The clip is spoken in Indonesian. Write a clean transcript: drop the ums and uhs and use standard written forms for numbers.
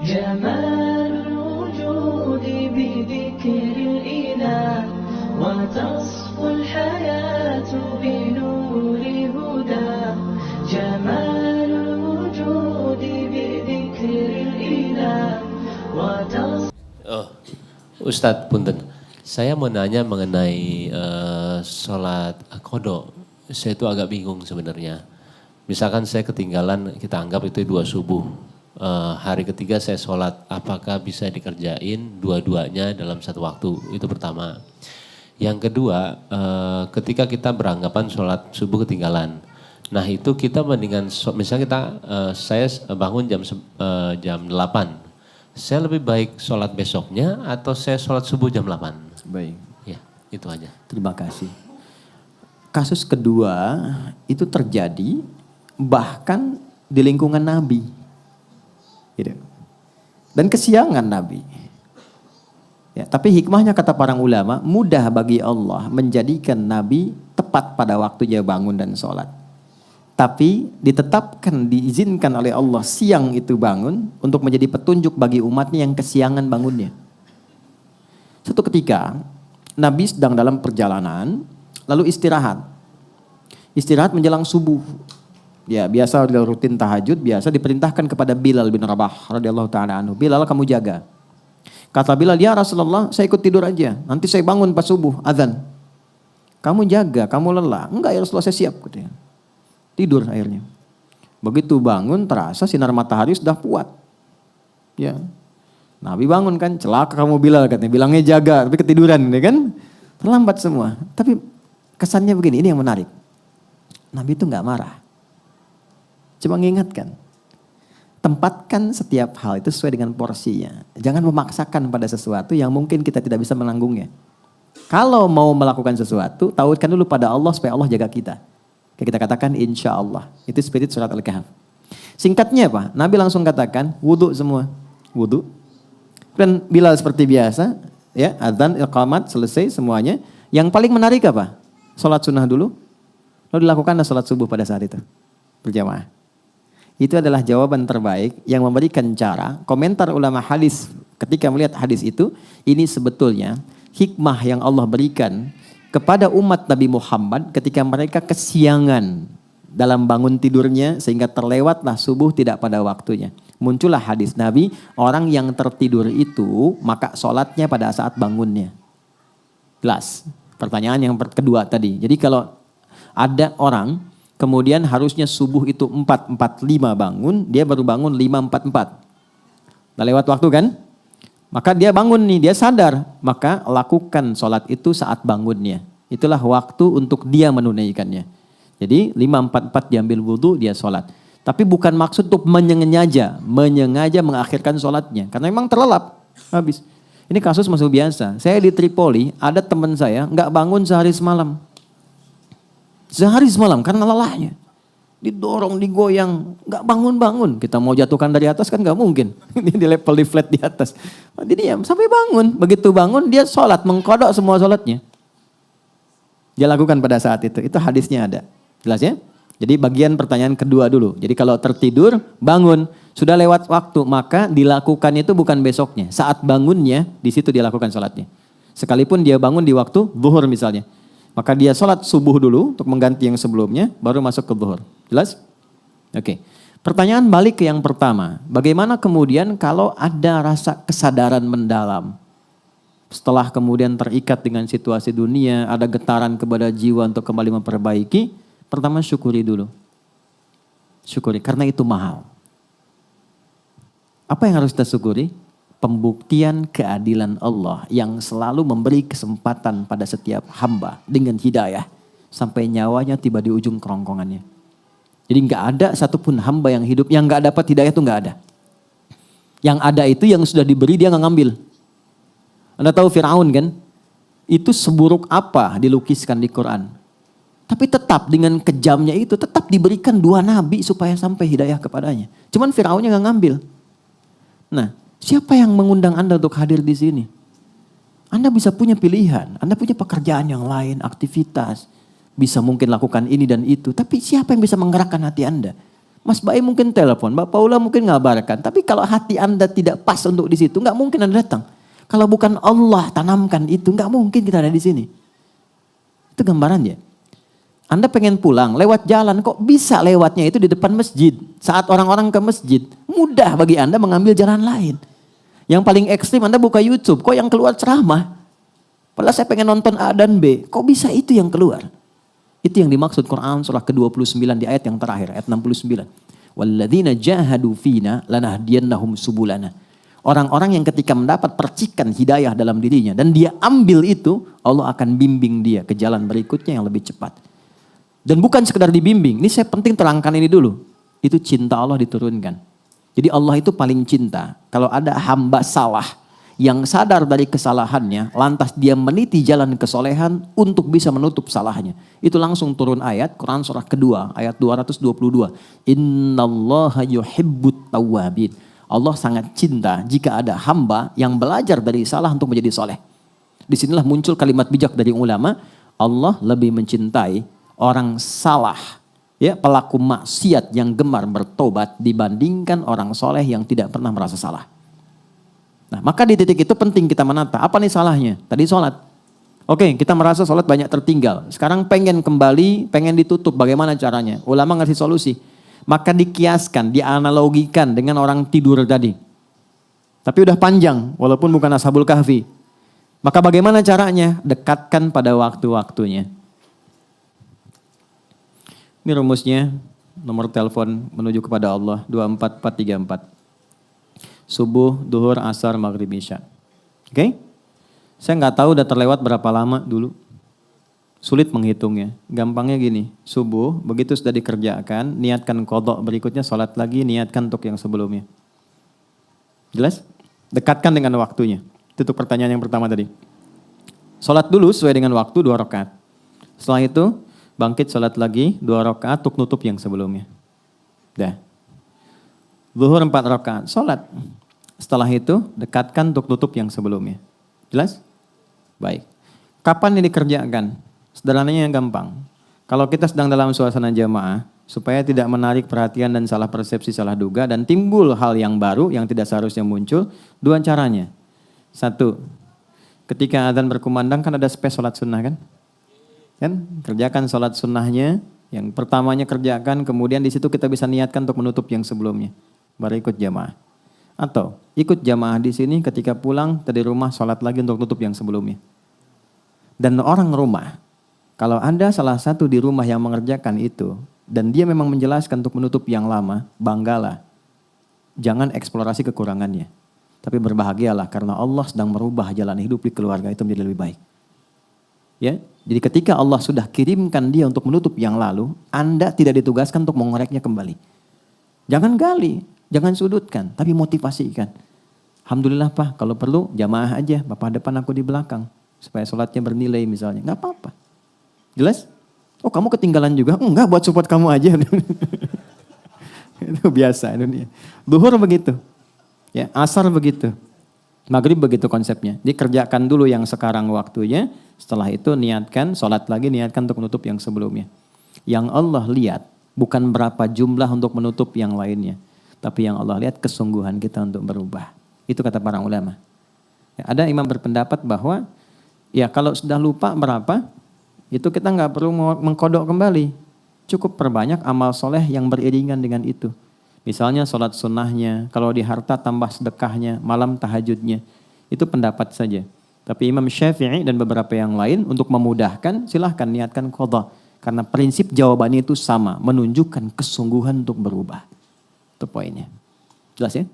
جمال الوجود بذكر الإله وتصفو الحياة بنور هداه جمال الوجود بذكر الإله وتصفو Ustadz Punten, saya mau nanya mengenai sholat qodho. Saya itu agak bingung sebenarnya. Misalkan saya ketinggalan, kita anggap itu 2 subuh. Hari ketiga saya sholat, apakah bisa dikerjain dua-duanya dalam satu waktu? Itu pertama. Yang kedua, ketika kita beranggapan sholat subuh ketinggalan. Nah itu kita mendingan, misalnya saya bangun jam 8. Saya lebih baik sholat besoknya atau saya sholat subuh jam 8? Baik. Ya, itu aja. Terima kasih. Kasus kedua itu terjadi bahkan di lingkungan Nabi. Gitu. Dan kesiangan Nabi. Ya, tapi hikmahnya kata para ulama, mudah bagi Allah menjadikan Nabi tepat pada waktunya bangun dan sholat. Tapi ditetapkan, diizinkan oleh Allah siang itu bangun untuk menjadi petunjuk bagi umatnya yang kesiangan bangunnya. Suatu ketika Nabi sedang dalam perjalanan lalu istirahat. Istirahat menjelang subuh. Ya biasa rutin tahajud, biasa diperintahkan kepada Bilal bin Rabah radhiyallahu taala anhu. Bilal kamu jaga. Kata Bilal, ya Rasulullah saya ikut tidur aja. Nanti saya bangun pas subuh azan. Kamu jaga, kamu lelah. Enggak ya Rasulullah saya siap katanya. Tidur akhirnya. Begitu bangun terasa sinar matahari sudah kuat. Ya. Nabi bangun kan, celaka kamu Bilal katanya. Bilangnya jaga, tapi ketiduran ya kan. Terlambat semua. Tapi kesannya begini, ini yang menarik. Nabi itu gak marah. Cuma mengingatkan. Tempatkan setiap hal itu sesuai dengan porsinya. Jangan memaksakan pada sesuatu yang mungkin kita tidak bisa menanggungnya. Kalau mau melakukan sesuatu, tauhidkan dulu pada Allah supaya Allah jaga kita. Kayak kita katakan insya Allah. Itu spirit surat Al-Kahf. Singkatnya apa? Nabi langsung katakan wudhu semua. Wudhu. Dan Bilal seperti biasa. Ya, adzan, iqamat, selesai semuanya. Yang paling menarik apa? Sholat sunnah dulu. Lalu dilakukanlah sholat subuh pada saat itu. Berjamaah. Itu adalah jawaban terbaik yang memberikan cara. Komentar ulama hadis ketika melihat hadis itu. Ini sebetulnya hikmah yang Allah berikan kepada umat Nabi Muhammad ketika mereka kesiangan dalam bangun tidurnya sehingga terlewatlah subuh tidak pada waktunya. Muncullah hadis Nabi, orang yang tertidur itu maka sholatnya pada saat bangunnya. Jelas. Pertanyaan yang kedua tadi. Jadi kalau ada orang kemudian harusnya subuh itu 4.45 bangun, dia baru bangun 5.44. Udah lewat waktu kan? Maka dia bangun nih, dia sadar. Maka lakukan sholat itu saat bangunnya. Itulah waktu untuk dia menunaikannya. Jadi 5.44 diambil wudhu, dia sholat. Tapi bukan maksud untuk menyengaja mengakhirkan sholatnya. Karena memang terlelap, habis. Ini kasus masuk biasa. Saya di Tripoli, ada teman saya nggak bangun sehari semalam. Sehari semalam karena lelahnya. Didorong, digoyang, nggak bangun-bangun. Kita mau jatuhkan dari atas kan nggak mungkin. Ini di level di flat di atas. Dia diam sampai bangun. Begitu bangun dia sholat, mengkodok semua sholatnya. Dia lakukan pada saat itu. Itu hadisnya ada. Jelas ya? Jadi bagian pertanyaan kedua dulu. Jadi kalau tertidur, bangun. Sudah lewat waktu, maka dilakukan itu bukan besoknya. Saat bangunnya, di situ dia lakukan sholatnya. Sekalipun dia bangun di waktu zuhur misalnya. Maka dia sholat subuh dulu untuk mengganti yang sebelumnya, baru masuk ke zuhur. Jelas? Oke. Pertanyaan balik ke yang pertama. Bagaimana kemudian kalau ada rasa kesadaran mendalam? Setelah kemudian terikat dengan situasi dunia, ada getaran kepada jiwa untuk kembali memperbaiki. Pertama syukuri dulu. Syukuri, karena itu mahal. Apa yang harus kita syukuri? Pembuktian keadilan Allah yang selalu memberi kesempatan pada setiap hamba dengan hidayah sampai nyawanya tiba di ujung kerongkongannya. Jadi nggak ada satupun hamba yang hidup yang nggak dapat hidayah itu nggak ada. Yang ada itu yang sudah diberi dia nggak ngambil. Anda tahu Firaun kan? Itu seburuk apa dilukiskan di Quran. Tapi tetap dengan kejamnya itu tetap diberikan 2 nabi supaya sampai hidayah kepadanya. Cuman Firaunnya nggak ngambil. Nah, siapa yang mengundang Anda untuk hadir di sini? Anda bisa punya pilihan, Anda punya pekerjaan yang lain, aktivitas. Bisa mungkin lakukan ini dan itu. Tapi siapa yang bisa menggerakkan hati Anda? Mas Baim mungkin telepon, Mbak Paula mungkin ngabarkan. Tapi kalau hati Anda tidak pas untuk di situ, nggak mungkin Anda datang. Kalau bukan Allah tanamkan itu, nggak mungkin kita ada di sini. Itu gambarannya. Anda pengen pulang, lewat jalan, kok bisa lewatnya itu di depan masjid. Saat orang-orang ke masjid, mudah bagi Anda mengambil jalan lain. Yang paling ekstrim Anda buka YouTube, kok yang keluar ceramah. Padahal saya pengen nonton A dan B, kok bisa itu yang keluar? Itu yang dimaksud Quran surah ke-29 di ayat yang terakhir, ayat 69. Walladzina jahadu fina lanahdiyannahum subulana. Orang-orang yang ketika mendapat percikan hidayah dalam dirinya dan dia ambil itu, Allah akan bimbing dia ke jalan berikutnya yang lebih cepat. Dan bukan sekedar dibimbing, ini saya penting terangkan ini dulu. Itu cinta Allah diturunkan. Jadi Allah itu paling cinta. Kalau ada hamba salah, yang sadar dari kesalahannya, lantas dia meniti jalan kesolehan untuk bisa menutup salahnya. Itu langsung turun ayat, Quran surah kedua, ayat 222. Innallaha yuhibbut tawwabin. Allah sangat cinta jika ada hamba yang belajar dari salah untuk menjadi soleh. Disinilah muncul kalimat bijak dari ulama, Allah lebih mencintai orang salah, ya, pelaku maksiat yang gemar bertobat dibandingkan orang soleh yang tidak pernah merasa salah. Nah, maka di titik itu penting kita menata. Apa nih salahnya? Tadi sholat. Oke, kita merasa sholat banyak tertinggal. Sekarang pengen kembali, pengen ditutup. Bagaimana caranya? Ulama ngasih solusi. Maka dikiaskan, dianalogikan dengan orang tidur tadi. Tapi udah panjang, walaupun bukan Ashabul Kahfi. Maka bagaimana caranya? Dekatkan pada waktu-waktunya. Ini rumusnya, nomor telepon menuju kepada Allah, 24434. Subuh, duhur, asar, maghrib, isya. Oke? Saya nggak tahu udah terlewat berapa lama dulu. Sulit menghitungnya. Gampangnya gini, subuh, begitu sudah dikerjakan, niatkan qadha berikutnya, sholat lagi, niatkan untuk yang sebelumnya. Jelas? Dekatkan dengan waktunya. Itu pertanyaan yang pertama tadi. Sholat dulu sesuai dengan waktu 2 rakaat. Setelah itu, bangkit sholat lagi 2 rakaat untuk nutup yang sebelumnya. Dah. Zuhur 4 rakaat, sholat. Setelah itu dekatkan untuk tutup yang sebelumnya. Jelas? Baik. Kapan ini dikerjakan? Sederhananya yang gampang. Kalau kita sedang dalam suasana jamaah, supaya tidak menarik perhatian dan salah persepsi, salah duga, dan timbul hal yang baru yang tidak seharusnya muncul, 2 caranya. 1, ketika adzan berkumandang kan ada space sholat sunnah kan? Kerjakan sholat sunnahnya, yang pertamanya kerjakan, kemudian di situ kita bisa niatkan untuk menutup yang sebelumnya. Baru ikut jamaah. Atau ikut jamaah di sini ketika pulang dari rumah sholat lagi untuk tutup yang sebelumnya. Dan orang rumah, kalau ada salah satu di rumah yang mengerjakan itu dan dia memang menjelaskan untuk menutup yang lama, banggalah. Jangan eksplorasi kekurangannya. Tapi berbahagialah karena Allah sedang merubah jalan hidup di keluarga itu menjadi lebih baik. Ya, jadi ketika Allah sudah kirimkan dia untuk menutup yang lalu, Anda tidak ditugaskan untuk mengoreknya kembali. Jangan gali. Jangan sudutkan, tapi motivasikan. Alhamdulillah Pak, kalau perlu jamaah aja, Bapak depan aku di belakang. Supaya sholatnya bernilai misalnya, nggak apa-apa. Jelas? Oh kamu ketinggalan juga? Enggak, buat support kamu aja. Itu biasa dunia. Duhur begitu, ya, asar begitu. Maghrib begitu konsepnya. Dikerjakan dulu yang sekarang waktunya, setelah itu niatkan, sholat lagi, niatkan untuk menutup yang sebelumnya. Yang Allah lihat, bukan berapa jumlah untuk menutup yang lainnya. Tapi yang Allah lihat kesungguhan kita untuk berubah. Itu kata para ulama. Ya, ada imam berpendapat bahwa ya kalau sudah lupa berapa, itu kita nggak perlu mengkodok kembali. Cukup perbanyak amal soleh yang beriringan dengan itu. Misalnya sholat sunnahnya, kalau di harta tambah sedekahnya, malam tahajudnya. Itu pendapat saja. Tapi Imam Syafi'i dan beberapa yang lain untuk memudahkan silahkan niatkan qadha. Karena prinsip jawabannya itu sama, menunjukkan kesungguhan untuk berubah. Itu poinnya. Jelas ya?